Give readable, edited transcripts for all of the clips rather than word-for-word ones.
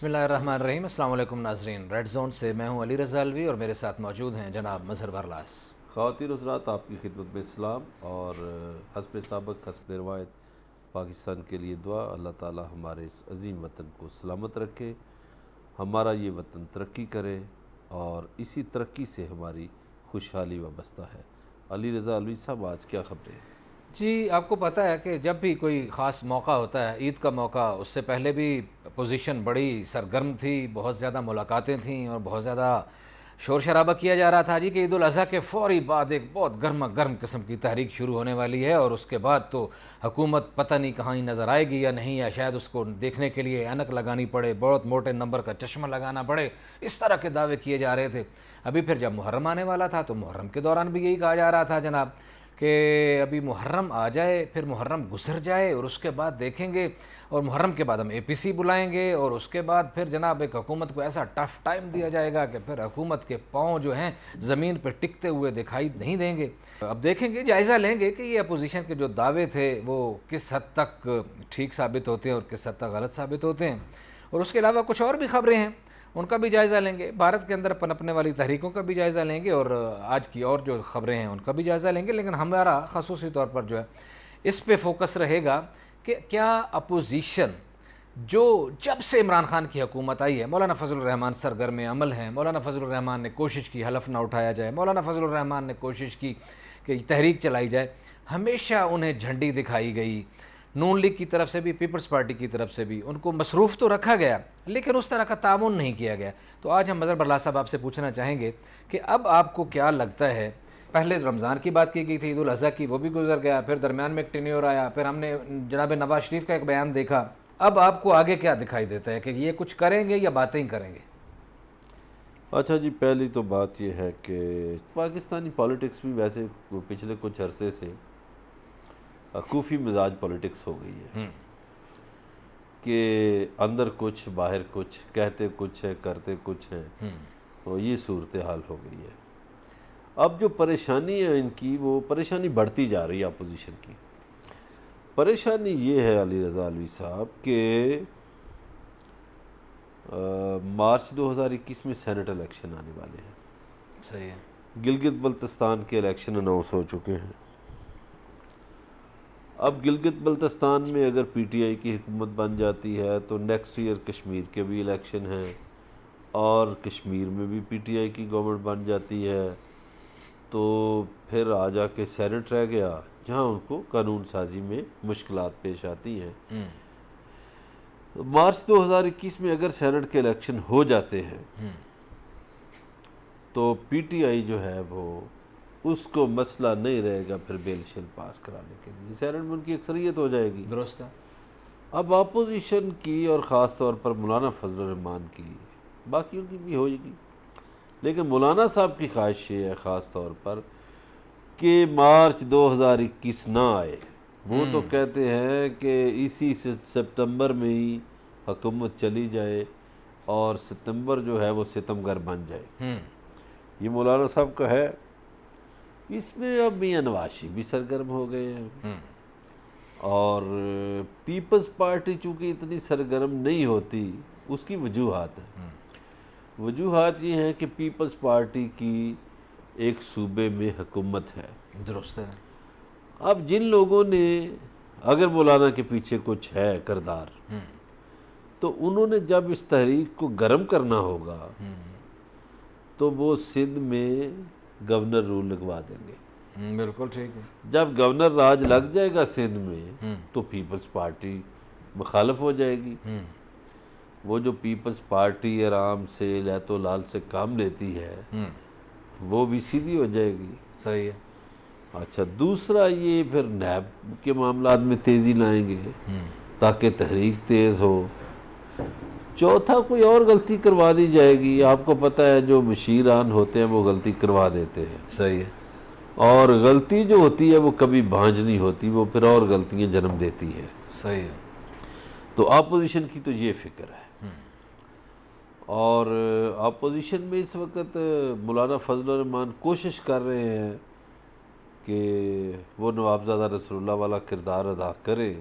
بسم اللہ الرحمن الرحیم۔ السلام علیکم ناظرین، ریڈ زون سے میں ہوں علی رضا الوی اور میرے ساتھ موجود ہیں جناب مظہر برلاس۔ خواتین حضرات، آپ کی خدمت میں اسلام اور حسب سابق حسب روایت پاکستان کے لیے دعا۔ اللہ تعالی ہمارے اس عظیم وطن کو سلامت رکھے، ہمارا یہ وطن ترقی کرے اور اسی ترقی سے ہماری خوشحالی وابستہ ہے۔ علی رضا الوی صاحب، آج کیا خبریں ہیں؟ جی، آپ کو پتہ ہے کہ جب بھی کوئی خاص موقع ہوتا ہے، عید کا موقع، اس سے پہلے بھی اپوزیشن بڑی سرگرم تھی، بہت زیادہ ملاقاتیں تھیں اور بہت زیادہ شور شرابہ کیا جا رہا تھا جی کہ عید الاضحیٰ کے فوری بعد ایک بہت گرما گرم قسم کی تحریک شروع ہونے والی ہے اور اس کے بعد تو حکومت پتہ نہیں کہاں نظر آئے گی یا نہیں، یا شاید اس کو دیکھنے کے لیے اینک لگانی پڑے، بہت موٹے نمبر کا چشمہ لگانا پڑے، اس طرح کے دعوے کیے جا رہے تھے۔ ابھی پھر جب محرم آنے والا تھا تو محرم کے دوران بھی یہی کہا جا رہا تھا جناب کہ ابھی محرم آ جائے، پھر محرم گزر جائے اور اس کے بعد دیکھیں گے، اور محرم کے بعد ہم APC بلائیں گے اور اس کے بعد پھر جناب ایک حکومت کو ایسا ٹف ٹائم دیا جائے گا کہ پھر حکومت کے پاؤں جو ہیں زمین پہ ٹکتے ہوئے دکھائی نہیں دیں گے۔ اب دیکھیں گے، جائزہ لیں گے کہ یہ اپوزیشن کے جو دعوے تھے وہ کس حد تک ٹھیک ثابت ہوتے ہیں اور کس حد تک غلط ثابت ہوتے ہیں، اور اس کے علاوہ کچھ اور بھی خبریں ہیں ان کا بھی جائزہ لیں گے، بھارت کے اندر پنپنے والی تحریکوں کا بھی جائزہ لیں گے اور آج کی اور جو خبریں ہیں ان کا بھی جائزہ لیں گے۔ لیکن ہمارا خصوصی طور پر جو ہے اس پہ فوکس رہے گا کہ کیا اپوزیشن جو جب سے عمران خان کی حکومت آئی ہے، مولانا فضل الرحمان سرگرم عمل ہیں، مولانا فضل الرحمان نے کوشش کی حلف نہ اٹھایا جائے، مولانا فضل الرحمان نے کوشش کی کہ تحریک چلائی جائے، ہمیشہ انہیں جھنڈی دکھائی گئی، نون لیگ کی طرف سے بھی، پیپلز پارٹی کی طرف سے بھی ان کو مصروف تو رکھا گیا لیکن اس طرح کا تعاون نہیں کیا گیا۔ تو آج ہم مظہر برلاس صاحب آپ سے پوچھنا چاہیں گے کہ اب آپ کو کیا لگتا ہے، پہلے رمضان کی بات کی گئی تھی، عید الاضحیٰ کی، وہ بھی گزر گیا، پھر درمیان میں ایک ٹینیور آیا، پھر ہم نے جناب نواز شریف کا ایک بیان دیکھا، اب آپ کو آگے کیا دکھائی دیتا ہے کہ یہ کچھ کریں گے یا باتیں ہی کریں گے؟ اچھا جی، پہلی تو بات یہ ہے کہ پاکستانی پولیٹکس بھی ویسے پچھلے کچھ عرصے سے کوفی مزاج پولیٹکس ہو گئی ہے کہ اندر کچھ باہر کچھ، کہتے کچھ ہے کرتے کچھ ہیں، تو یہ صورتحال ہو گئی ہے۔ اب جو پریشانی ہے ان کی، وہ پریشانی بڑھتی جا رہی ہے اپوزیشن کی۔ پریشانی یہ ہے علی رضا الوی صاحب کہ مارچ 2021 میں سینٹ الیکشن آنے والے ہیں۔ صحیح ہے۔ گلگت بلتستان کے الیکشن اناؤنس ہو چکے ہیں۔ اب گلگت بلتستان میں اگر PTI کی حکومت بن جاتی ہے تو نیکسٹ ایئر کشمیر کے بھی الیکشن ہیں، اور کشمیر میں بھی PTI کی گورنمنٹ بن جاتی ہے تو پھر آ جا کے سینٹ رہ گیا جہاں ان کو قانون سازی میں مشکلات پیش آتی ہیں۔ مارچ 2021 میں اگر سینٹ کے الیکشن ہو جاتے ہیں تو PTI جو ہے وہ اس کو مسئلہ نہیں رہے گا پھر بیل شل پاس کرانے کے لیے، سینٹ میں ان کی اکثریت ہو جائے گی۔ درست ہے۔ اب اپوزیشن کی اور خاص طور پر مولانا فضل الرحمان کی، باقیوں کی بھی ہوئے گی، لیکن مولانا صاحب کی خواہش یہ ہے خاص طور پر کہ مارچ 2021 نہ آئے۔ وہ تو کہتے ہیں کہ اسی سپتمبر میں ہی حکومت چلی جائے اور ستمبر جو ہے وہ ستمگر بن جائے، یہ مولانا صاحب کا ہے۔ اس میں اب میاں نواز شریف بھی سرگرم ہو گئے ہیں، اور پیپلز پارٹی چونکہ اتنی سرگرم نہیں ہوتی، اس کی وجوہات ہیں۔ وجوہات یہ ہیں کہ پیپلز پارٹی کی ایک صوبے میں حکومت ہے۔ درست ہے۔ اب جن لوگوں نے، اگر مولانا کے پیچھے کچھ ہے کردار، تو انہوں نے جب اس تحریک کو گرم کرنا ہوگا تو وہ سندھ میں گورنر رول لگوا دیں گے۔ بالکل ٹھیک ہے۔ جب گورنر راج لگ جائے گا سندھ میں تو پیپلز پارٹی مخالف ہو جائے گی۔ وہ جو پیپلز پارٹی آرام سے لیت و لال سے کام لیتی ہے وہ بھی سیدھی ہو جائے گی۔ صحیح ہے۔ اچھا، دوسرا یہ پھر نیب کے معاملات میں تیزی لائیں گے تاکہ تحریک تیز ہو۔ چوتھا، کوئی اور غلطی کروا دی جائے گی۔ آپ کو پتہ ہے جو مشیران ہوتے ہیں وہ غلطی کروا دیتے ہیں، صحیح ہے۔ اور غلطی جو ہوتی ہے وہ کبھی بھانج نہیں ہوتی، وہ پھر اور غلطیاں جنم دیتی ہے۔ صحیح ہے۔ تو اپوزیشن کی تو یہ فکر ہے، اور اپوزیشن میں اس وقت مولانا فضل الرحمان کوشش کر رہے ہیں کہ وہ نواب زادہ نصر اللہ والا کردار ادا کریں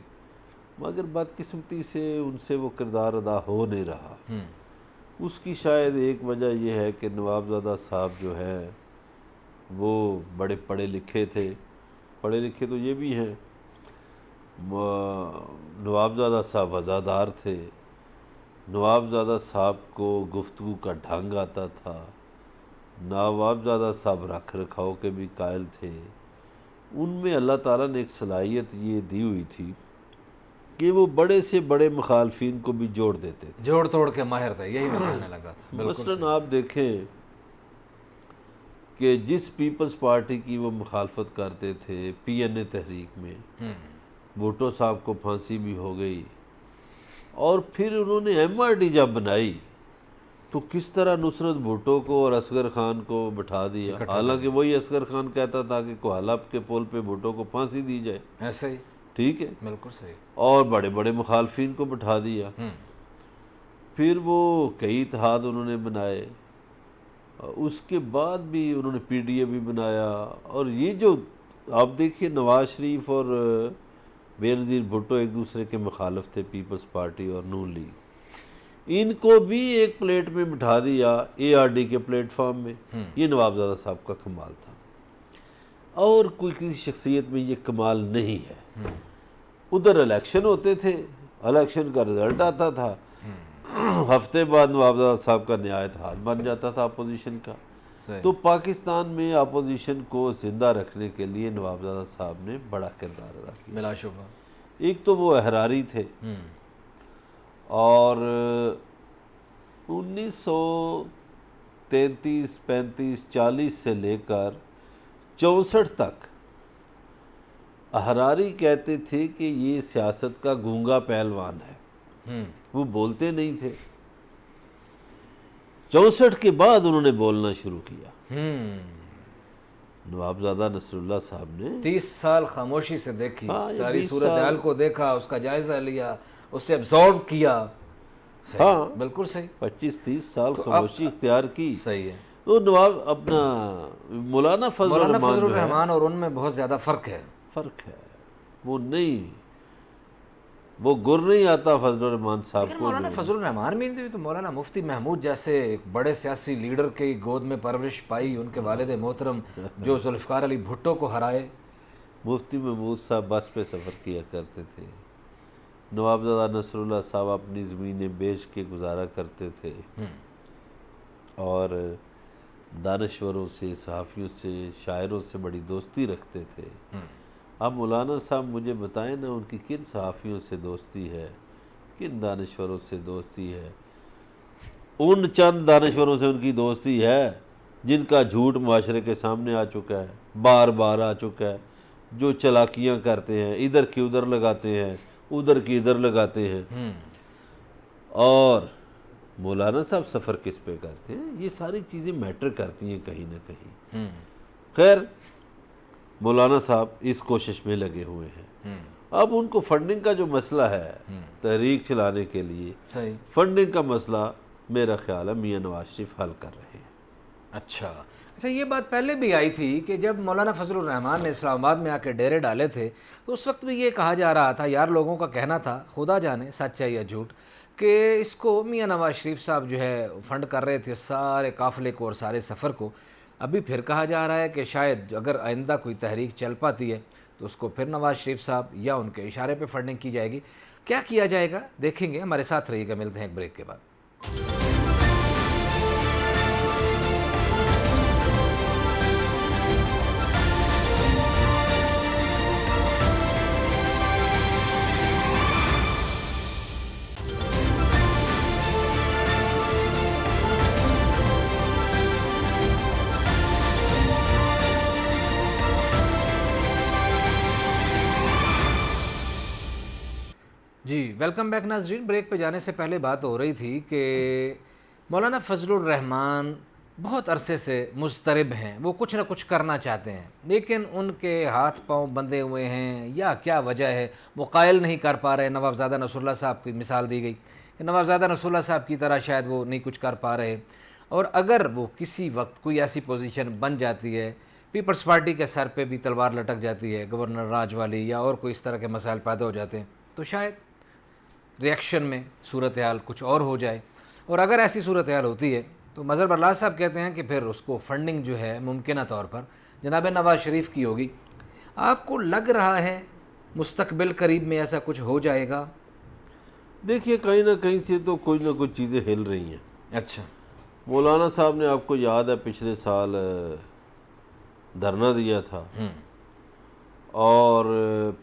مگر بدقسمتی سے ان سے وہ کردار ادا ہو نہیں رہا۔ اس کی شاید ایک وجہ یہ ہے کہ نوابزادہ صاحب جو ہے وہ بڑے پڑھے لکھے تھے، پڑھے لکھے تو یہ بھی ہیں، نوابزادہ صاحب وزادار تھے، نوابزادہ صاحب کو گفتگو کا ڈھنگ آتا تھا، نوابزادہ صاحب رکھ رکھاؤ کے بھی قائل تھے۔ ان میں اللہ تعالیٰ نے ایک صلاحیت یہ دی ہوئی تھی کہ وہ بڑے سے بڑے مخالفین کو بھی جوڑ دیتے تھے۔ جوڑ توڑ کے ماہر تھے، یہی میں کہنے لگا تھا۔ مثلاً آپ دیکھیں کہ جس پیپلز پارٹی کی وہ مخالفت کرتے تھے پی این اے تحریک میں، بھٹو صاحب کو پھانسی بھی ہو گئی، اور پھر انہوں نے ایم آر ڈی جب بنائی تو کس طرح نصرت بھٹو کو اور اصغر خان کو بٹھا دیا، حالانکہ وہی اصغر خان کہتا تھا کہ کوہالہ کے پول پہ بھٹو کو پھانسی دی جائے، ایسے ہی، ٹھیک ہے، بالکل صحیح، اور بڑے بڑے مخالفین کو بٹھا دیا۔ پھر وہ کئی اتحاد انہوں نے بنائے، اس کے بعد بھی انہوں نے پی ڈی اے بھی بنایا، اور یہ جو آپ دیکھیے نواز شریف اور بے نظیر بھٹو ایک دوسرے کے مخالف تھے، پیپلز پارٹی اور نون لیگ، ان کو بھی ایک پلیٹ میں بٹھا دیا اے آر ڈی کے پلیٹ فارم میں۔ یہ نوابزادہ صاحب کا کمال تھا، اور کوئی کسی شخصیت میں یہ کمال نہیں ہے۔ ادھر الیکشن ہوتے تھے، الیکشن کا رزلٹ آتا تھا، ہفتے بعد نوابزادہ صاحب کا نہایت حال بن جاتا تھا اپوزیشن کا۔ تو پاکستان میں اپوزیشن کو زندہ رکھنے کے لیے نوابزادہ صاحب نے بڑا کردار ادا کیا۔ بلا شبہ، ایک تو وہ احراری تھے، اور 1933 35 40 سے لے کر 64 تک احراری کہتے تھے کہ یہ سیاست کا گونگا پہلوان ہے، وہ بولتے نہیں تھے۔ 64 کے بعد انہوں نے بولنا شروع کیا۔ نوابزادہ نصر اللہ صاحب نے 30 سال خاموشی سے دیکھی، ہاں، ساری 20 صورتحال کو دیکھا، اس کا جائزہ لیا، اسے ابزارب کیا۔ ہاں، بالکل صحیح، 25-30 سال خاموشی اختیار کی۔ صحیح ہے۔ تو نواب اپنا مولانا فضل الرحمان اور ان میں بہت زیادہ فرق ہے۔ فرق ہے، وہ نہیں، وہ گر نہیں آتا فضل الرحمان صاحب لیکن کو۔ مولانا فضل الرحمان بھی تو مولانا مفتی محمود جیسے ایک بڑے سیاسی لیڈر کی گود میں پرورش پائی، ان کے والد محترم جو ذوالفقار علی بھٹو کو ہرائے۔ مفتی محمود صاحب بس پہ سفر کیا کرتے تھے، نوابزادہ نصر اللہ صاحب اپنی زمینیں بیچ کے گزارا کرتے تھے، اور دانشوروں سے، صحافیوں سے، شاعروں سے بڑی دوستی رکھتے تھے۔ اب مولانا صاحب مجھے بتائیں نا، ان کی کن صحافیوں سے دوستی ہے، کن دانشوروں سے دوستی ہے؟ ان چند دانشوروں سے ان کی دوستی ہے جن کا جھوٹ معاشرے کے سامنے آ چکا ہے، بار بار آ چکا ہے، جو چلاکیاں کرتے ہیں، ادھر کی ادھر لگاتے ہیں، ادھر کی ادھر لگاتے ہیں۔ اور مولانا صاحب سفر کس پہ کرتے ہیں؟ یہ ساری چیزیں میٹر کرتی ہیں کہیں نہ کہیں۔ خیر، مولانا صاحب اس کوشش میں لگے ہوئے ہیں۔ اب ان کو فنڈنگ کا جو مسئلہ ہے تحریک چلانے کے لیے، فنڈنگ کا مسئلہ میرا خیال ہے میاں نواز شریف حل کر رہے ہیں۔ اچھا، یہ بات پہلے بھی آئی تھی کہ جب مولانا فضل الرحمان نے اسلام آباد میں آ کے ڈیرے ڈالے تھے تو اس وقت بھی یہ کہا جا رہا تھا، یار لوگوں کا کہنا تھا، خدا جانے سچ ہے یا جھوٹ، کہ اس کو میاں نواز شریف صاحب جو ہے فنڈ کر رہے تھے سارے قافلے کو اور سارے سفر کو۔ ابھی پھر کہا جا رہا ہے کہ شاید اگر آئندہ کوئی تحریک چل پاتی ہے تو اس کو پھر نواز شریف صاحب یا ان کے اشارے پہ فنڈنگ کی جائے گی۔ کیا کیا جائے گا دیکھیں گے، ہمارے ساتھ رہیے گا، ملتے ہیں ایک بریک کے بعد۔ جی ویلکم بیک ناظرین۔ بریک پہ جانے سے پہلے بات ہو رہی تھی کہ مولانا فضل الرحمان بہت عرصے سے مضطرب ہیں، وہ کچھ نہ کچھ کرنا چاہتے ہیں لیکن ان کے ہاتھ پاؤں بندھے ہوئے ہیں، یا کیا وجہ ہے وہ قائل نہیں کر پا رہے۔ نوابزادہ نصر اللہ صاحب کی مثال دی گئی کہ نوابزادہ نصر اللہ صاحب کی طرح شاید وہ نہیں کچھ کر پا رہے، اور اگر وہ کسی وقت کوئی ایسی پوزیشن بن جاتی ہے، پیپلز پارٹی کے سر پہ بھی تلوار لٹک جاتی ہے، گورنر راج والی یا اور کوئی اس طرح کے مسائل پیدا ہو جاتے ہیں، تو شاید ریئیکشن میں صورتحال کچھ اور ہو جائے. اور اگر ایسی صورتحال ہوتی ہے تو مظہر برلاس صاحب کہتے ہیں کہ پھر اس کو فنڈنگ جو ہے ممکنہ طور پر جناب نواز شریف کی ہوگی. آپ کو لگ رہا ہے مستقبل قریب میں ایسا کچھ ہو جائے گا؟ دیکھیے کہیں نہ کہیں سے تو کوئی نہ کوئی چیزیں ہل رہی ہیں. اچھا. مولانا صاحب نے آپ کو یاد ہے پچھلے سال دھرنا دیا تھا اور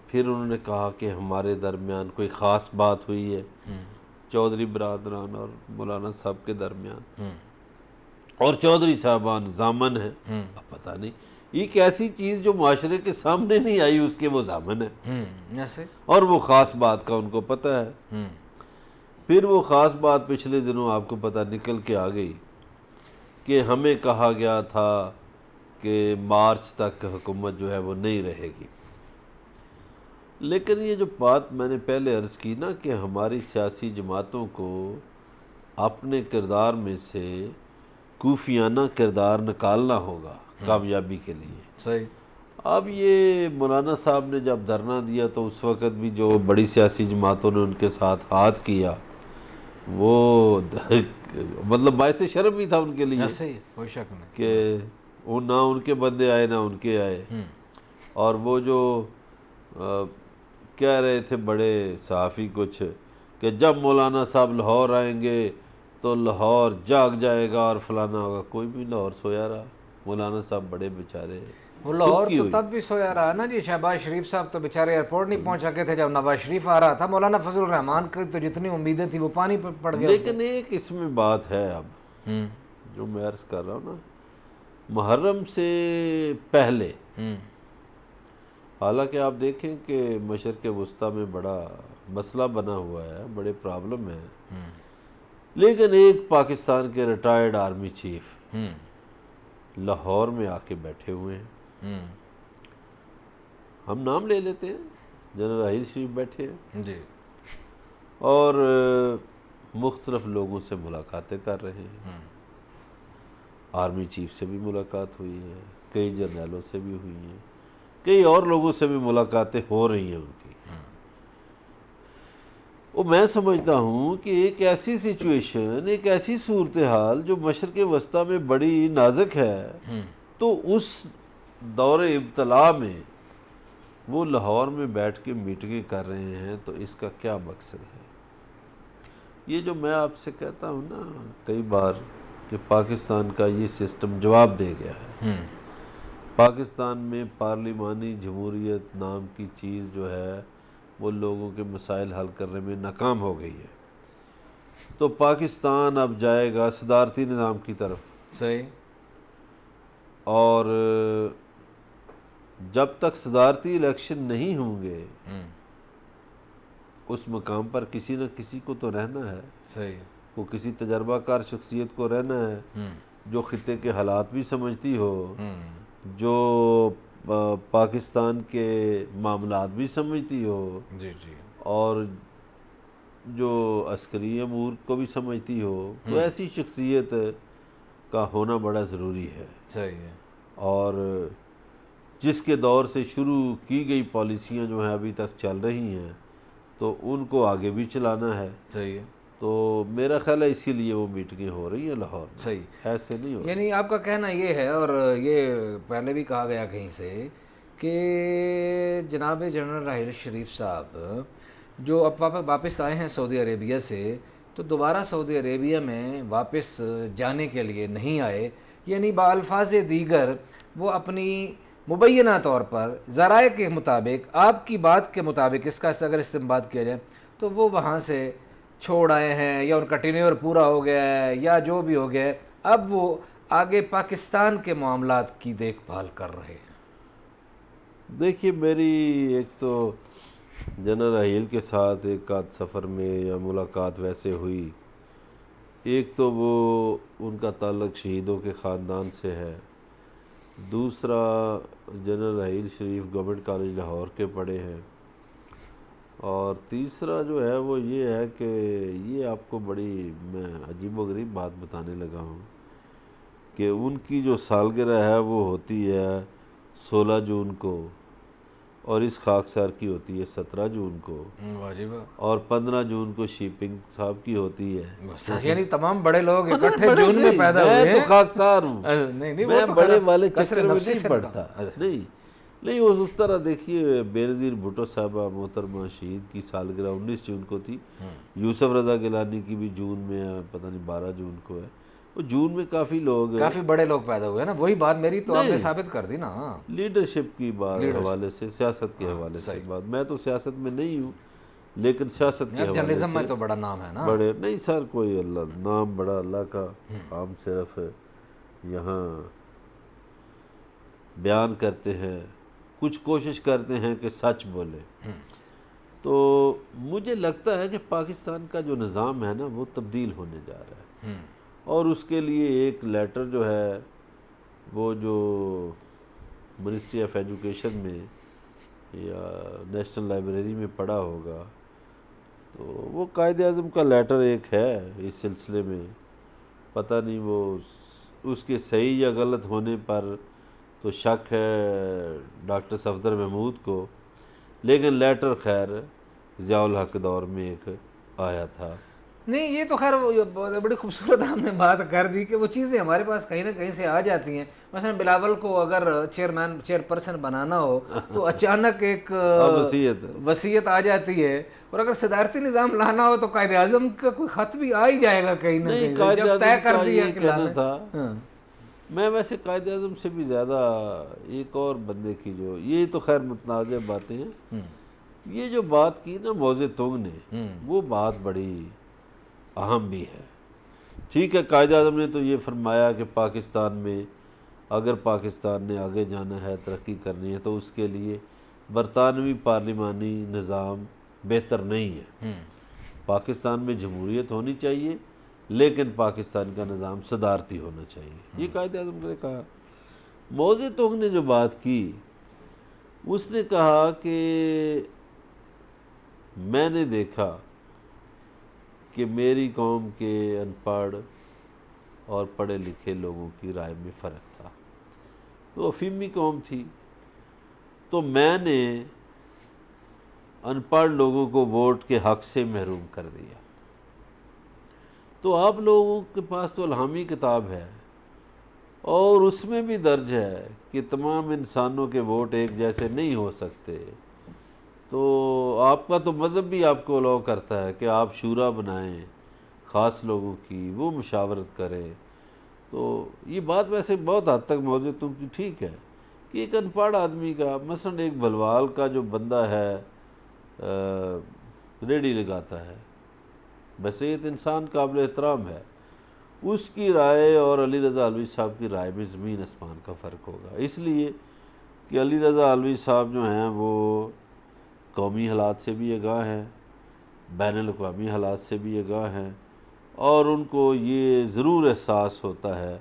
پھر انہوں نے کہا کہ ہمارے درمیان کوئی خاص بات ہوئی ہے چودھری برادران اور مولانا صاحب کے درمیان، اور چودھری صاحبان ضامن ہیں. اب پتہ نہیں ایک ایسی چیز جو معاشرے کے سامنے نہیں آئی اس کے وہ ضامن ہے، ایسے اور وہ خاص بات کا ان کو پتہ ہے. پھر وہ خاص بات پچھلے دنوں آپ کو پتہ نکل کے آ گئی کہ ہمیں کہا گیا تھا کہ مارچ تک حکومت جو ہے وہ نہیں رہے گی. لیکن یہ جو بات میں نے پہلے عرض کی نا کہ ہماری سیاسی جماعتوں کو اپنے کردار میں سے کوفیانہ کردار نکالنا ہوگا کامیابی کے لیے. صحیح. اب یہ مولانا صاحب نے جب دھرنا دیا تو اس وقت بھی جو بڑی سیاسی جماعتوں نے ان کے ساتھ ہاتھ کیا وہ مطلب باعث شرم بھی تھا ان کے لیے، ایسے ہی کوئی شک نہیں کہ وہ نہ ان کے بندے آئے نہ ان کے آئے. اور وہ جو کہہ رہے تھے بڑے صحافی کچھ کہ جب مولانا صاحب لاہور آئیں گے تو لاہور جاگ جائے گا اور فلانا ہوگا، کوئی بھی لاہور سویا رہا. مولانا صاحب بڑے بیچارے وہ لاہور تو تب بھی سویا رہا نا جی. شہباز شریف صاحب تو بیچارے ایئرپورٹ نہیں پہنچ سکے تھے جب نواز شریف آ رہا تھا. مولانا فضل الرحمان کی تو جتنی امیدیں تھیں وہ پانی پہ پڑ گیا. لیکن ایک اس میں بات ہے اب جو میں عرض کر رہا ہوں نا، محرم سے پہلے حالانکہ آپ دیکھیں کہ مشرق وسطیٰ میں بڑا مسئلہ بنا ہوا ہے، بڑے پرابلم ہے، لیکن ایک پاکستان کے ریٹائرڈ آرمی چیف لاہور میں آ کے بیٹھے ہوئے ہیں. ہم نام لے لیتے ہیں، جنرل راحیل شریف بیٹھے ہیں جی، اور مختلف لوگوں سے ملاقاتیں کر رہے ہیں. آرمی چیف سے بھی ملاقات ہوئی ہے، کئی جرنیلوں سے بھی ہوئی ہیں، کئی اور لوگوں سے بھی ملاقاتیں ہو رہی ہیں ان کی. وہ میں سمجھتا ہوں کہ ایک ایسی سچویشن، ایک ایسی صورتحال جو مشرق وسطیٰ میں بڑی نازک ہے، تو اس دور ابتلا میں وہ لاہور میں بیٹھ کے میٹنگیں کر رہے ہیں، تو اس کا کیا مقصد ہے؟ یہ جو میں آپ سے کہتا ہوں نا کئی بار کہ پاکستان کا یہ سسٹم جواب دے گیا ہے. پاکستان میں پارلیمانی جمہوریت نام کی چیز جو ہے وہ لوگوں کے مسائل حل کرنے میں ناکام ہو گئی ہے. تو پاکستان اب جائے گا صدارتی نظام کی طرف. صحیح. اور جب تک صدارتی الیکشن نہیں ہوں گے اس مقام پر کسی نہ کسی کو تو رہنا ہے. صحیح. وہ کسی تجربہ کار شخصیت کو رہنا ہے جو خطے کے حالات بھی سمجھتی ہو، جو پاکستان کے معاملات بھی سمجھتی ہو، جی جی، اور جو عسکری امور کو بھی سمجھتی ہو. تو ایسی شخصیت کا ہونا بڑا ضروری ہے. صحیح ہے. اور جس کے دور سے شروع کی گئی پالیسیاں جو ہیں ابھی تک چل رہی ہیں تو ان کو آگے بھی چلانا ہے. صحیح ہے. تو میرا خیال ہے اسی لیے وہ میٹنگیں ہو رہی ہیں لاہور میں. صحیح. ایسے نہیں ہو رہی. یعنی آپ کا کہنا یہ ہے، اور یہ پہلے بھی کہا گیا کہیں سے، کہ جناب جنرل راحیل شریف صاحب جو اب واپس آئے ہیں سعودی عربیہ سے، تو دوبارہ سعودی عربیہ میں واپس جانے کے لیے نہیں آئے. یعنی بالفاظ دیگر وہ اپنی مبینہ طور پر ذرائع کے مطابق، آپ کی بات کے مطابق اس کا اگر استنباط کیا جائے تو وہ وہاں سے چھوڑ آئے ہیں، یا ان کا ٹینیور پورا ہو گیا ہے، یا جو بھی ہو گیا ہے، اب وہ آگے پاکستان کے معاملات کی دیکھ بھال کر رہے ہیں. دیکھیے میری ایک تو جنرل راحیل کے ساتھ ایک آدھ سفر میں یا ملاقات ویسے ہوئی. ایک تو وہ ان کا تعلق شہیدوں کے خاندان سے ہے، دوسرا general Raheel Sharif government college Lahore کے پڑھے ہیں، اور تیسرا جو ہے وہ یہ ہے کہ یہ آپ کو بڑی میں عجیب و غریب بات بتانے لگا ہوں کہ ان کی جو سالگرہ ہے وہ ہوتی ہے 16 جون کو، اور اس خاکسار کی ہوتی ہے 17 جون کو، واجب اور 15 جون کو شیپنگ صاحب کی ہوتی ہے. یعنی تمام بڑے لوگ اکٹھے جون میں نہیں، پیدا ہوئے میں تو ہیں. خاکسار ہوں، نہیں نہیں، وہ میں تو بڑے خیر والے کثر چکر میں نفسی نہیں سے پڑتا. نہیں اس طرح دیکھیے بینظیر بھٹو صاحبہ محترمہ شہید کی سالگرہ 19 جون کو تھی. یوسف رضا گیلانی کی بھی جون میں ہے، پتہ نہیں 12 جون کو ہے. وہ جون میں کافی لوگ کافی بڑے لوگ پیدا ہوئے نا. وہی بات میری تو آپ نے ثابت کر دی نا. لیڈرشپ کی بات حوالے سے، سیاست کے حوالے سے بات. میں تو سیاست میں نہیں ہوں، لیکن سیاست کے حوالے جرنلزم میں سے تو بڑا نام ہے نا. بڑے نہیں سر، کوئی اللہ نام بڑا اللہ کا. ہم صرف یہاں بیان کرتے ہیں، کچھ کوشش کرتے ہیں کہ سچ بولیں. تو مجھے لگتا ہے کہ پاکستان کا جو نظام ہے نا وہ تبدیل ہونے جا رہا ہے، اور اس کے لیے ایک لیٹر جو ہے وہ جو منسٹری آف ایجوکیشن میں یا نیشنل لائبریری میں پڑھا ہوگا، تو وہ قائد اعظم کا لیٹر ایک ہے اس سلسلے میں. پتہ نہیں وہ اس کے صحیح یا غلط ہونے پر تو شک ہے ڈاکٹر صفدر محمود کو، لیکن لیٹر خیر ضیاء الحق دور میں ایک آیا تھا. نہیں یہ تو خیر بڑی خوبصورت ہم نے بات کر دی کہ وہ چیزیں ہمارے پاس کہیں نہ کہیں سے آ جاتی ہیں. مثلا بلاول کو اگر چیئر پرسن بنانا ہو تو اچانک ایک وصیت آ جاتی ہے، اور اگر صدارتی نظام لانا ہو تو قائد اعظم کا کوئی خط بھی آ ہی جائے گا کہیں نہ کہیں. قائد جب طے اعظم کر کا دیا یہ کہ کہنا لانا تھا. میں ویسے قائد اعظم سے بھی زیادہ ایک اور بندے کی جو یہ تو خیر متنازع باتیں ہیں، یہ جو بات کی نا موزے تنگ نے، وہ بات بڑی اہم بھی ہے. ٹھیک ہے، قائد اعظم نے تو یہ فرمایا کہ پاکستان میں اگر پاکستان نے آگے جانا ہے، ترقی کرنی ہے، تو اس کے لیے برطانوی پارلیمانی نظام بہتر نہیں ہے. پاکستان میں جمہوریت ہونی چاہیے، لیکن پاکستان کا نظام صدارتی ہونا چاہیے. یہ قائد اعظم نے کہا. موزے تنگ نے جو بات کی، اس نے کہا کہ میں نے دیکھا کہ میری قوم کے ان پڑھ اور پڑھے لکھے لوگوں کی رائے میں فرق تھا. تو افیمی قوم تھی، تو میں نے ان پڑھ لوگوں کو ووٹ کے حق سے محروم کر دیا. تو آپ لوگوں کے پاس تو الہامی کتاب ہے، اور اس میں بھی درج ہے کہ تمام انسانوں کے ووٹ ایک جیسے نہیں ہو سکتے. تو آپ کا تو مذہب بھی آپ کو الاؤ کرتا ہے کہ آپ شورا بنائیں خاص لوگوں کی، وہ مشاورت کریں. تو یہ بات ویسے بہت حد تک موضوع تم کی ٹھیک ہے کہ ایک ان پڑھ آدمی کا، مثلا ایک بھلوال کا جو بندہ ہے ریڈی لگاتا ہے، بسیط انسان قابل احترام ہے، اس کی رائے اور علی رضا علوی صاحب کی رائے میں زمین آسمان کا فرق ہوگا. اس لیے کہ علی رضا علوی صاحب جو ہیں وہ قومی حالات سے بھی آگاہ ہیں، بین الاقوامی حالات سے بھی آگاہ ہیں، اور ان کو یہ ضرور احساس ہوتا ہے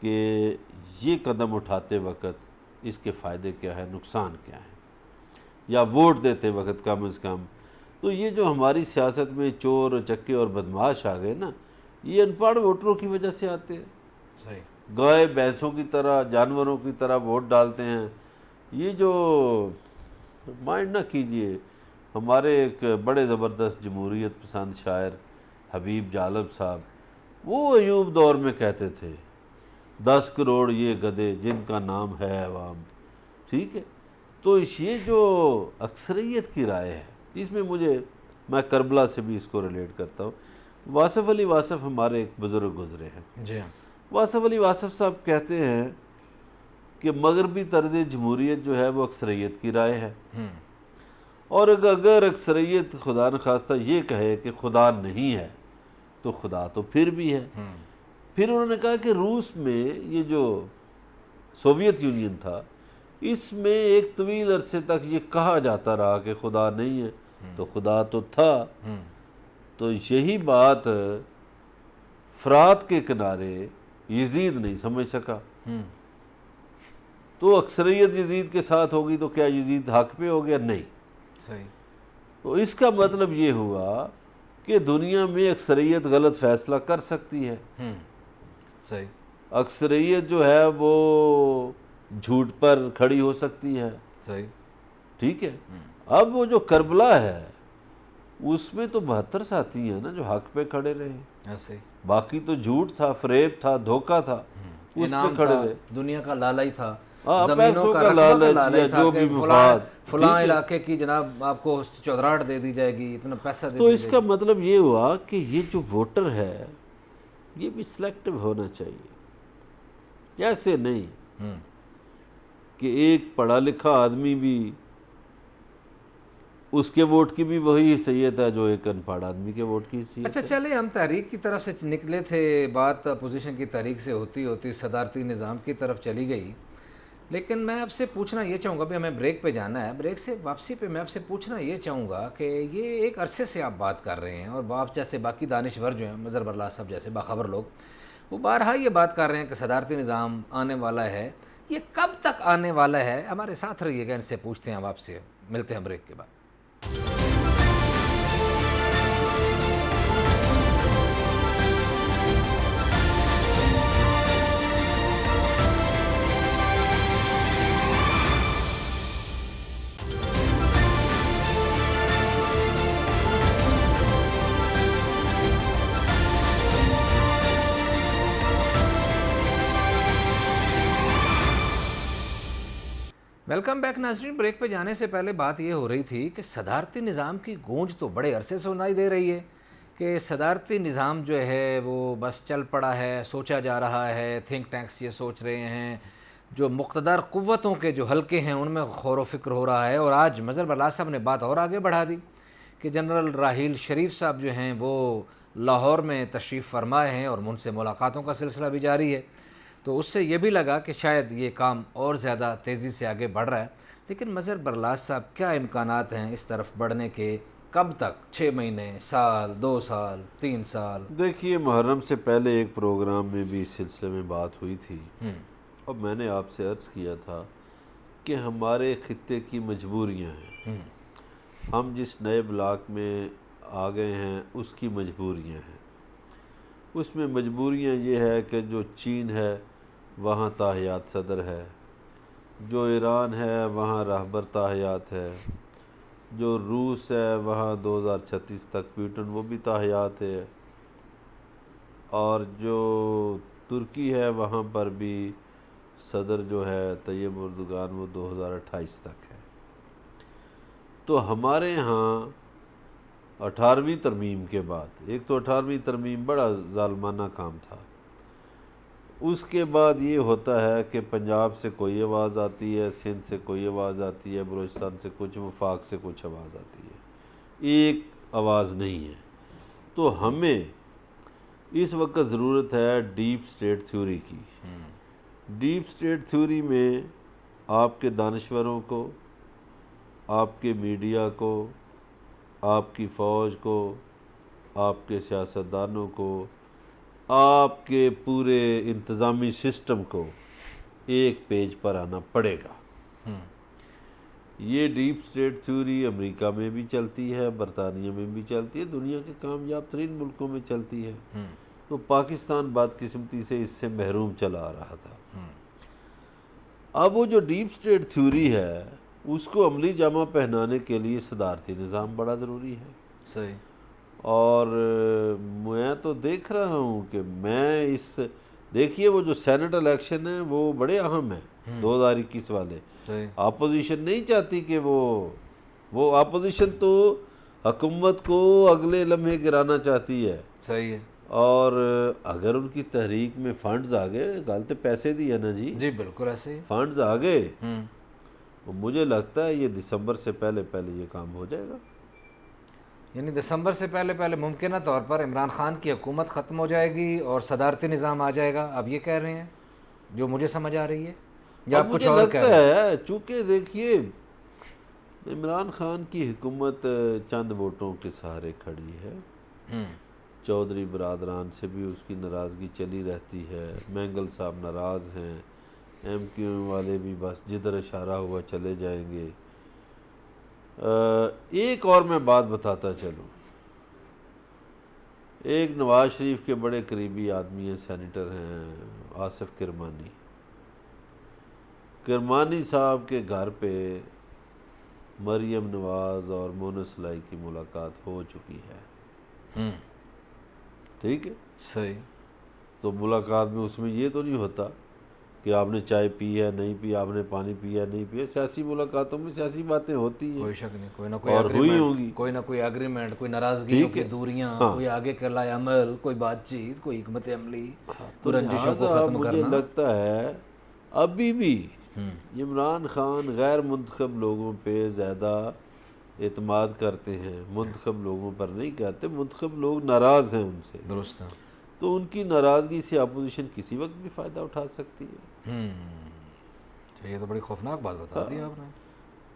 کہ یہ قدم اٹھاتے وقت اس کے فائدے کیا ہیں، نقصان کیا ہیں، یا ووٹ دیتے وقت کم از کم. تو یہ جو ہماری سیاست میں چور چکے اور بدماش آ گئے نا، یہ ان پڑھ ووٹروں کی وجہ سے آتے ہیں. صحیح. گائے بھینسوں کی طرح، جانوروں کی طرح ووٹ ڈالتے ہیں. یہ جو مائنڈ نہ کیجئے، ہمارے ایک بڑے زبردست جمہوریت پسند شاعر حبیب جالب صاحب، وہ ایوب دور میں کہتے تھے 10 کروڑ یہ گدھے جن کا نام ہے عوام. ٹھیک ہے، تو یہ جو اکثریت کی رائے ہے، اس میں میں کربلا سے بھی اس کو ریلیٹ کرتا ہوں. واصف علی واصف ہمارے ایک بزرگ گزرے ہیں. جی ہاں. واصف علی واصف صاحب کہتے ہیں کہ مغربی طرز جمہوریت جو ہے وہ اکثریت کی رائے ہے، اور اگر اکثریت خدا نخواستہ یہ کہے کہ خدا نہیں ہے تو خدا تو پھر بھی ہے. پھر انہوں نے کہا کہ روس میں یہ جو سوویت یونین تھا، اس میں ایک طویل عرصے تک یہ کہا جاتا رہا کہ خدا نہیں ہے تو خدا تو تھا. تو یہی بات فرات کے کنارے یزید نہیں سمجھ سکا. تو اکثریت یزید کے ساتھ ہوگی تو کیا یزید حق پہ ہو گیا؟ نہیں. صحیح. تو اس کا مطلب یہ ہوا کہ دنیا میں اکثریت غلط فیصلہ کر سکتی ہے. صحیح. اکثریت جو ہے وہ جھوٹ پر کھڑی ہو سکتی ہے. صحیح. ٹھیک ہے. اب وہ جو کربلا ہے اس میں تو 72 ساتھی ہیں نا جو حق پہ کھڑے رہے. ایسے باقی تو جھوٹ تھا، فریب تھا، دھوکہ تھا، اس پہ انعام کھڑے تھا، رہے. دنیا کا لالچ تھا، ہاں، زمینوں پیسوں کا کا رقبہ کا لالچ لالچ یا تھا جو کہ بھی فلاں مفاد. فلاں ٹھیک ہے. علاقے کی جناب آپ کو چودراہٹ دے دی جائے گی، اتنا پیسہ دے تو دی اس جائے کا گی. مطلب یہ ہوا کہ یہ جو ووٹر ہے یہ بھی سلیکٹو ہونا چاہیے. ایسے نہیں کہ ایک پڑھا لکھا آدمی بھی اس کے ووٹ کی بھی وہی حیثیت ہے جو ایک ان پڑھ آدمی کے ووٹ کی حیثیت اچھا ہے. چلے، ہم تحریک کی طرف سے نکلے تھے، بات اپوزیشن کی تحریک سے ہوتی ہوتی صدارتی نظام کی طرف چلی گئی. لیکن میں آپ سے پوچھنا یہ چاہوں گا، بھی ہمیں بریک پہ جانا ہے، بریک سے واپسی پہ میں آپ سے پوچھنا یہ چاہوں گا کہ یہ ایک عرصے سے آپ بات کر رہے ہیں، اور آپ جیسے باقی دانشور جو ہیں، مظہر برلا صاحب جیسے باخبر لوگ، وہ بارہا یہ بات کر رہے ہیں کہ صدارتی نظام آنے والا ہے. یہ کب تک آنے والا ہے؟ ہمارے ساتھ رہیے گا، ان سے پوچھتے ہیں. اب آپ سے ملتے ہیں بریک کے بعد. ویلکم بیک ناظرین. بریک پہ جانے سے پہلے بات یہ ہو رہی تھی کہ صدارتی نظام کی گونج تو بڑے عرصے سے سنائی دے رہی ہے کہ صدارتی نظام جو ہے وہ بس چل پڑا ہے، سوچا جا رہا ہے، تھنک ٹینکس یہ سوچ رہے ہیں، جو مقتدر قوتوں کے جو حلقے ہیں ان میں غور و فکر ہو رہا ہے. اور آج مظہر برلا صاحب نے بات اور آگے بڑھا دی کہ جنرل راحیل شریف صاحب جو ہیں وہ لاہور میں تشریف فرمائے ہیں اور ان سے ملاقاتوں کا سلسلہ بھی جاری ہے. تو اس سے یہ بھی لگا کہ شاید یہ کام اور زیادہ تیزی سے آگے بڑھ رہا ہے. لیکن مظہر برلا صاحب کیا امکانات ہیں اس طرف بڑھنے کے؟ کب تک؟ 6 مہینے، سال، 2 سال، 3 سال؟ دیکھیے، محرم سے پہلے ایک پروگرام میں بھی اس سلسلے میں بات ہوئی تھی، اور میں نے آپ سے عرض کیا تھا کہ ہمارے خطے کی مجبوریاں ہیں. ہم جس نئے بلاک میں آ گئے ہیں اس کی مجبوریاں ہیں. اس میں مجبوریاں یہ ہے کہ جو چین ہے وہاں تاحیات صدر ہے، جو ایران ہے وہاں راہبر تاحیات ہے، جو روس ہے وہاں 2036 تک پیوٹن وہ بھی تاحیات ہے، اور جو ترکی ہے وہاں پر بھی صدر جو ہے طیب اردگان وہ 2028 تک ہے. تو ہمارے ہاں 18ویں ترمیم کے بعد، ایک تو 18ویں ترمیم بڑا ظالمانہ کام تھا، اس کے بعد یہ ہوتا ہے کہ پنجاب سے کوئی آواز آتی ہے، سندھ سے کوئی آواز آتی ہے، بلوچستان سے کچھ، وفاق سے کچھ آواز آتی ہے، ایک آواز نہیں ہے. تو ہمیں اس وقت ضرورت ہے ڈیپ سٹیٹ تھیوری کی. ڈیپ سٹیٹ تھیوری میں آپ کے دانشوروں کو، آپ کے میڈیا کو، آپ کی فوج کو، آپ کے سیاستدانوں کو، آپ کے پورے انتظامی سسٹم کو ایک پیج پر آنا پڑے گا. یہ ڈیپ سٹیٹ تھیوری امریکہ میں بھی چلتی ہے، برطانیہ میں بھی چلتی ہے، دنیا کے کامیاب ترین ملکوں میں چلتی ہے. تو پاکستان بدقسمتی سے اس سے محروم چلا آ رہا تھا. اب وہ جو ڈیپ سٹیٹ تھیوری ہے اس کو عملی جامہ پہنانے کے لیے صدارتی نظام بڑا ضروری ہے. صحیح. اور میں تو دیکھ رہا ہوں کہ دیکھیے وہ جو سینٹ الیکشن ہے وہ بڑے اہم ہیں 2021 والے. صحیح. اپوزیشن نہیں چاہتی کہ وہ اپوزیشن تو حکومت کو اگلے لمحے گرانا چاہتی ہے. صحیح ہے. اور اگر ان کی تحریک میں فنڈز آ گئے، غلط پیسے دی ہے نا جی بالکل ایسے ہی فنڈز آ گئے، مجھے لگتا ہے یہ دسمبر سے پہلے یہ کام ہو جائے گا. یعنی دسمبر سے پہلے ممکنہ طور پر عمران خان کی حکومت ختم ہو جائے گی اور صدارتی نظام آ جائے گا. اب یہ کہہ رہے ہیں جو مجھے سمجھ آ رہی ہے، یا آپ کچھ اور کہہ رہے ہیں؟ لگتا ہے چونکہ دیکھیے عمران خان کی حکومت چند ووٹوں کے سہارے کھڑی ہے. چودھری برادران سے بھی اس کی ناراضگی چلی رہتی ہے، مینگل صاحب ناراض ہیں، ایم کیو ایم والے بھی بس جدھر اشارہ ہوا چلے جائیں گے. ایک اور میں بات بتاتا چلوں، ایک نواز شریف کے بڑے قریبی آدمی ہیں، سینیٹر ہیں آصف کرمانی صاحب کے گھر پہ مریم نواز اور مونس لائی کی ملاقات ہو چکی ہے، ٹھیک ہے؟ صحیح. تو ملاقات میں اس میں یہ تو نہیں ہوتا کہ آپ نے چائے پی ہے نہیں پی، آپ نے پانی پیا نہیں پیا. سیاسی ملاقاتوں میں سیاسی باتیں ہوتی ہیں کوئی شک نہیں، کوئی نہ کوئی اور ہوئی ہوں گی، کوئی نہ کوئی اگریمنٹ، کوئی ناراضگیوں ٹھیک کی ہے؟ دوریاں، ہاں. کوئی آگے کا لائے عمل، کوئی بات چیت، کوئی حکمت عملی، تو کوئی رنجشوں کو لہٰذا ختم مجھے کرنا. لگتا ہے ابھی بھی عمران خان غیر منتخب لوگوں پہ زیادہ اعتماد کرتے ہیں، منتخب لوگوں پر نہیں کرتے. منتخب لوگ ناراض ہیں ان سے، درست ہے. تو ان کی ناراضگی سے اپوزیشن کسی وقت بھی فائدہ اٹھا سکتی ہے. یہ تو بڑی خوفناک بات بتا دی آپ نے.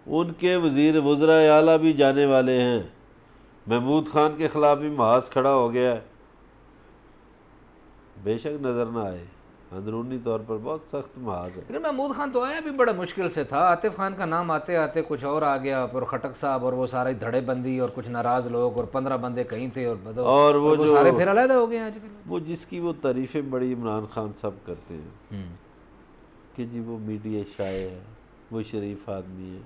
ان کے وزراء اعلیٰ بھی جانے والے ہیں. محمود خان کے خلاف بھی محاذ کھڑا ہو گیا ہے، بے شک نظر نہ آئے، اندرونی طور پر بہت سخت محاذ ہے. لیکن محمود خان تو آیا بھی بڑا مشکل سے تھا. عاطف خان کا نام آتے آتے کچھ اور آ گیا، پھر خٹک صاحب اور وہ سارے دھڑے بندی اور کچھ ناراض لوگ اور 15 بندے کہیں تھے اور وہ جو سارے پھر علیحدہ ہو گئے آج کل. وہ جس کی وہ تعریفیں بڑی عمران خان صاحب کرتے ہیں کہ جی وہ میڈیا شائع ہے، وہ شریف آدمی ہے.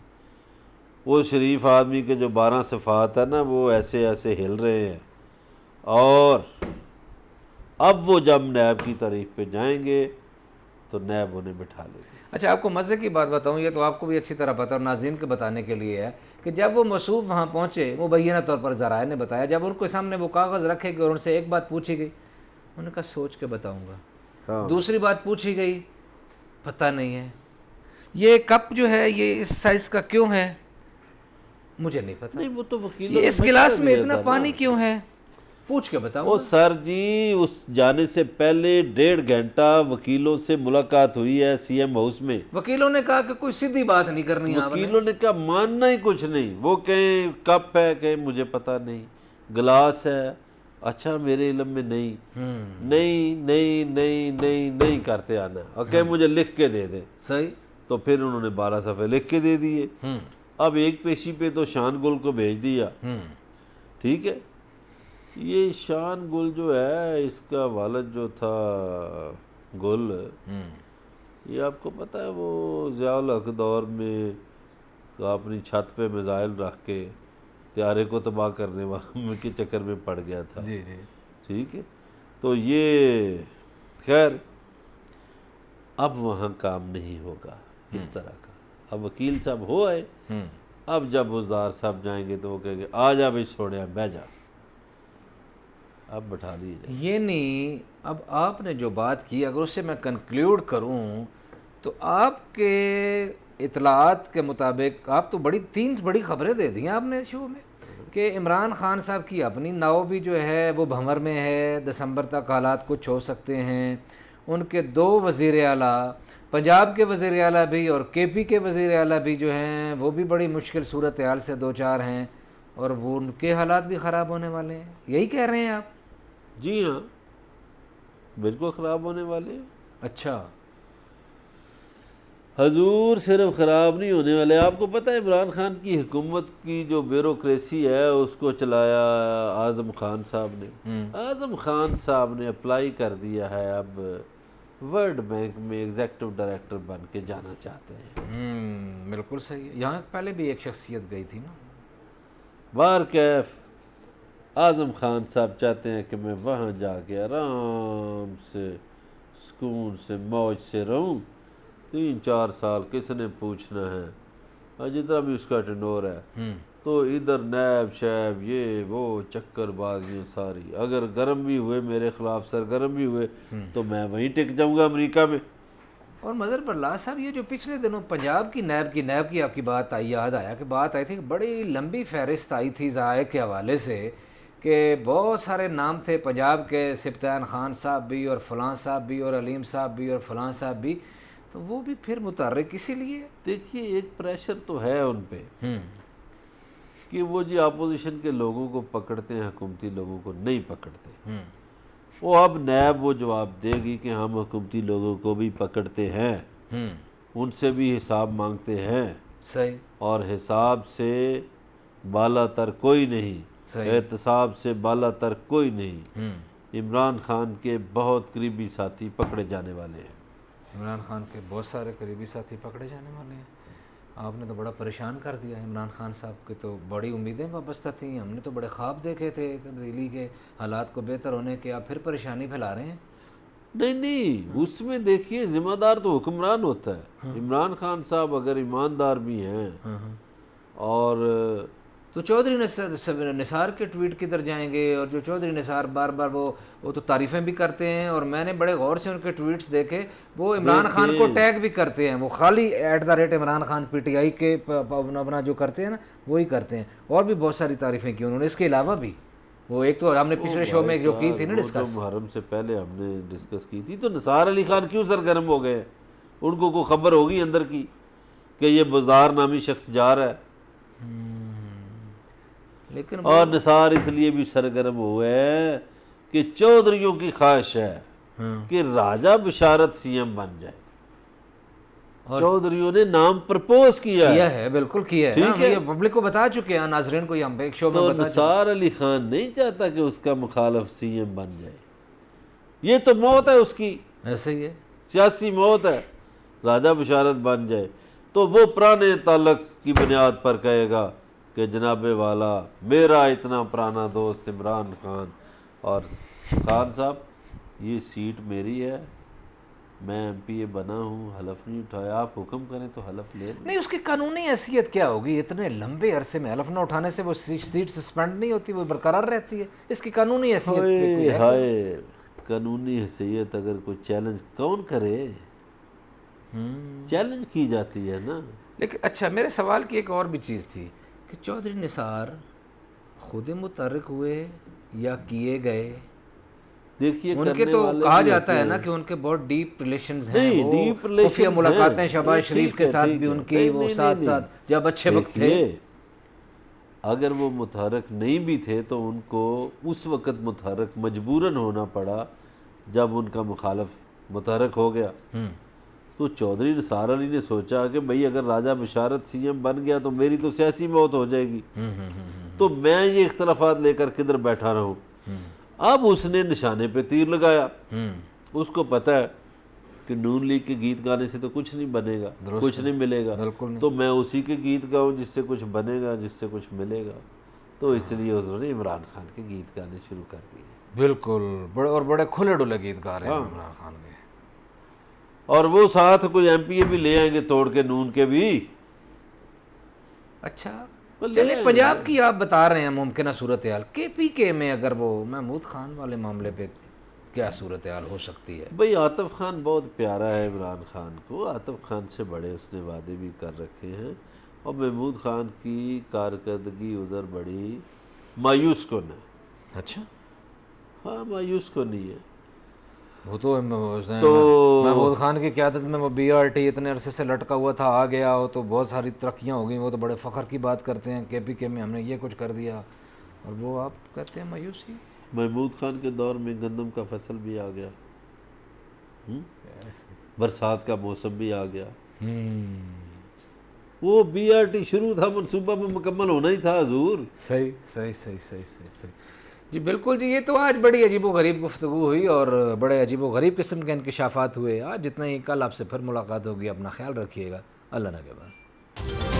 وہ شریف آدمی کے جو 12 صفات ہے نا وہ ایسے ایسے ہل رہے ہیں، اور اب وہ جب نیب کی تعریف پہ جائیں گے تو نیب انہیں بٹھا لے گی. اچھا، آپ کو مزے کی بات بتاؤں، یہ تو آپ کو بھی اچھی طرح پتہ اور ناظرین کے بتانے کے لیے ہے کہ جب وہ موصوف وہاں پہنچے، مبینہ طور پر ذرائع نے بتایا، جب ان کے سامنے وہ کاغذ رکھے گئے اور ان سے ایک بات پوچھی گئی، انہوں نے کہا سوچ کے بتاؤں گا. ہاں. دوسری بات پوچھی گئی، پتہ نہیں ہے. یہ کپ جو ہے یہ اس سائز کا کیوں ہے، مجھے نہیں پتا. نہیں وہ تو وکیلوں یہ اس نے گلاس مشورہ میں دیا اتنا تھا پانی نا. کیوں ہے، پوچھ کے بتاؤں وہ گا. سر جی اس جانے سے پہلے 1.5 گھنٹہ وکیلوں سے ملاقات ہوئی ہے سی ایم ہاؤس میں. وکیلوں نے کہا کہ کوئی سیدھی بات نہیں کرنی آپ نے. وکیلوں نے کہا ماننا ہی کچھ نہیں. وہ کہیں کپ ہے، کہیں مجھے پتہ نہیں، گلاس ہے، اچھا میرے علم میں نہیں، نہیں نہیں نہیں نہیں نہیں کرتے آنا، اور کہ مجھے لکھ کے دے دیں. صحیح. تو پھر انہوں نے 12 صفحے لکھ کے دے دیے. اب ایک پیشی پہ تو شان گل کو بھیج دیا، ٹھیک ہے. یہ شان گل جو ہے، اس کا والد جو تھا گل، یہ آپ کو پتہ ہے وہ ضیاء الحق دور میں اپنی چھت پہ میزائل رکھ کے طیارے کو تباہ کرنے والے کے چکر میں پڑ گیا تھا. جی جی. ٹھیک ہے. تو یہ خیر اب وہاں کام نہیں ہوگا اس طرح کا. اب وکیل صاحب ہو آئے، اب جب وزدار صاحب جائیں گے تو وہ کہیں گے آ جا بھائی سوڑیا بہ جا، اب بٹھا لیجیے. یہ نہیں، اب آپ نے جو بات کی اگر اسے میں کنکلیوڈ کروں تو آپ کے اطلاعات کے مطابق آپ تو تین بڑی خبریں دے دی ہیں آپ نے شو میں کہ عمران خان صاحب کی اپنی ناؤ بھی جو ہے وہ بھنور میں ہے، دسمبر تک حالات کچھ ہو سکتے ہیں. ان کے 2 وزیر اعلیٰ، پنجاب کے وزیر اعلیٰ بھی اور کے پی کے وزیر اعلیٰ بھی جو ہیں وہ بھی بڑی مشکل صورتحال سے 2-4 ہیں، اور وہ ان کے حالات بھی خراب ہونے والے ہیں. یہی کہہ رہے ہیں آپ؟ جی ہاں، بالکل خراب ہونے والے ہیں. اچھا. حضور صرف خراب نہیں ہونے والے. آپ کو پتہ ہے عمران خان کی حکومت کی جو بیوروکریسی ہے اس کو چلایا اعظم خان صاحب نے. اعظم خان صاحب نے اپلائی کر دیا ہے، اب ورلڈ بینک میں ایگزیکٹو ڈائریکٹر بن کے جانا چاہتے ہیں. بالکل صحیح ہے. یہاں پہلے بھی ایک شخصیت گئی تھی نا. بار کیف اعظم خان صاحب چاہتے ہیں کہ میں وہاں جا کے آرام سے سکون سے موج سے رہوں. 3-4 سال کس نے پوچھنا ہے، اور جتنا بھی اس کا ٹینور ہے. تو ادھر نیب شیب یہ وہ چکر بازیاں ساری. اگر گرم بھی ہوئے میرے خلاف، سرگرم بھی ہوئے، تو میں وہیں ٹک جاؤں گا امریکہ میں. اور مظہر پرلاز صاحب یہ جو پچھلے دنوں پنجاب کی نیب کی آپ کی بات آئی، یاد آیا کہ بات آئی تھی کہ بڑی لمبی فہرست آئی تھی ذرائع کے حوالے سے کہ بہت سارے نام تھے پنجاب کے، سبطین خان صاحب بھی اور فلاں صاحب بھی اور علیم صاحب بھی اور فلاں صاحب بھی، تو وہ بھی پھر متحرک اسی لیے. دیکھیے ایک پریشر تو ہے ان پہ کہ وہ جی اپوزیشن کے لوگوں کو پکڑتے ہیں، حکومتی لوگوں کو نہیں پکڑتے. وہ اب نیب وہ جواب دے گی کہ ہم حکومتی لوگوں کو بھی پکڑتے ہیں، ان سے بھی حساب مانگتے ہیں. صحیح. اور حساب سے بالا تر کوئی نہیں، احتساب سے بالا تر کوئی نہیں. عمران خان کے بہت قریبی ساتھی پکڑے جانے والے ہیں. عمران خان کے بہت سارے قریبی ساتھی پکڑے جانے والے ہیں. آپ نے تو بڑا پریشان کر دیا عمران خان صاحب کی تو بڑی امیدیں وابستہ تھیں، ہم نے تو بڑے خواب دیکھے تھے تبدیلی کے، حالات کو بہتر ہونے کے، آپ پھر پریشانی پھیلا رہے ہیں۔ نہیں اس میں دیکھیے ذمہ دار تو حکمران ہوتا ہے۔ عمران خان صاحب اگر ایماندار بھی ہیں اور تو چودھری نثار کے ٹویٹ کدھر جائیں گے؟ اور جو چودھری نثار بار بار وہ تو تعریفیں بھی کرتے ہیں، اور میں نے بڑے غور سے ان کے ٹویٹس دیکھے، وہ عمران خان کو ٹیگ بھی کرتے ہیں، وہ خالی @عمران خان PTI کے اپنا جو کرتے ہیں نا وہی کرتے ہیں، اور بھی بہت ساری تعریفیں کی انہوں نے۔ اس کے علاوہ بھی وہ ایک تو ہم نے پچھلے شو میں جو کی تھی نا ڈسکس، محرم سے پہلے ہم نے ڈسکس کی تھی، تو نثار علی خان کیوں سرگرم ہو گئے؟ ان کو کوئی خبر ہوگی اندر کی کہ یہ بزدار نامی شخص جا رہا ہے، لیکن اور نثار اس لیے بھی سرگرم ہوئے ہیں کہ چودھریوں کی خواہش ہے کہ راجہ بشارت CM بن جائے۔ چودھریوں نے نام پرپوز کیا ہے، بالکل کیا ہے، ہم یہ پبلک کو بتا چکے ہیں، ناظرین کو ہم ایک شو میں تو بتا چکے نثار علی خان نہیں چاہتا کہ اس کا مخالف CM بن جائے، یہ تو موت ہے اس کی، ہیں۔ ایسے ہی ہے، سیاسی موت ہے۔ راجہ بشارت بن جائے تو وہ پرانے تعلق کی بنیاد پر کہے گا کہ جناب والا میرا اتنا پرانا دوست عمران خان، اور خان صاحب یہ سیٹ میری ہے، میں MPA بنا ہوں، حلف نہیں اٹھایا، آپ حکم کریں تو حلف لے لیں۔ نہیں اس کی قانونی حیثیت کیا ہوگی؟ اتنے لمبے عرصے میں حلف نہ اٹھانے سے وہ سیٹ سسپینڈ نہیں ہوتی، وہ برقرار رہتی ہے، اس کی قانونی حیثیت کوئی ہے؟ ہائے قانونی حیثیت اگر کوئی چیلنج کون کرے؟ چیلنج کی جاتی ہے نا۔ لیکن اچھا میرے سوال کی ایک اور بھی چیز تھی کہ چودھری نثار خود متحرک ہوئے یا کیے گئے؟ دیکھیے ان کے تو کہا جاتا ہے نا کہ ان کے بہت ڈیپ ریلیشنز ہیں، وہ خفیہ ملاقاتیں شہباز شریف کے ساتھ بھی ان کی، وہ ساتھ ساتھ جب اچھے وقت تھے۔ اگر وہ متحرک نہیں بھی تھے تو ان کو اس وقت متحرک مجبوراً ہونا پڑا جب ان کا مخالف متحرک ہو گیا۔ تو چودھری نثار علی نے سوچا کہ بھئی اگر راجہ بشارت CM بن گیا تو میری تو سیاسی موت ہو جائے گی، تو میں یہ اختلافات لے کر کدھر بیٹھا رہوں۔ اب اس نے نشانے پہ تیر لگایا، اس کو پتہ ہے کہ نون لیگ کے گیت گانے سے تو کچھ نہیں بنے گا، کچھ نہیں ملے گا، تو میں اسی کے گیت گاؤں جس سے کچھ بنے گا، جس سے کچھ ملے گا۔ تو اس لیے انہوں نے عمران خان کے گیت گانے شروع کر دیے۔ بالکل، بڑے اور بڑے کھلے ڈلے گیت گا رہے ہیں عمران خان کے، اور وہ ساتھ کوئی MPA بھی لے آئیں گے توڑ کے نون کے بھی۔ اچھا چلیے پنجاب کی آپ بتا رہے ہیں ممکنہ صورتحال، KPK میں اگر وہ محمود خان والے معاملے پہ کیا صورتحال ہو سکتی ہے؟ بھئی عاطف خان بہت پیارا ہے عمران خان کو، عاطف خان سے بڑے اس نے وعدے بھی کر رکھے ہیں، اور محمود خان کی کارکردگی ادھر بڑی مایوس کن ہے۔ اچھا ہاں مایوس کن ہی ہے۔ وہ تو محمود خان کی قیادت میں وہ BRT اتنے عرصے سے لٹکا ہوا تھا، آ گیا ہو تو بہت ساری ترقیاں ہو گئیں، وہ تو بڑے فخر کی بات کرتے ہیں KPK میں ہم نے یہ کچھ کر دیا، اور وہ آپ کہتے ہیں مایوسی۔ محمود خان کے دور میں گندم کا فصل بھی آ گیا، برسات کا موسم بھی آ گیا، وہ BRT شروع تھا، منصوبہ میں مکمل ہونا ہی تھا حضور۔ صحیح صحیح صحیح صحیح صحیح صحیح جی بالکل جی۔ یہ تو آج بڑی عجیب و غریب گفتگو ہوئی اور بڑے عجیب و غریب قسم کے انکشافات ہوئے آج، جتنا ہی کل آپ سے پھر ملاقات ہوگی، اپنا خیال رکھیے گا، اللہ نگہبان۔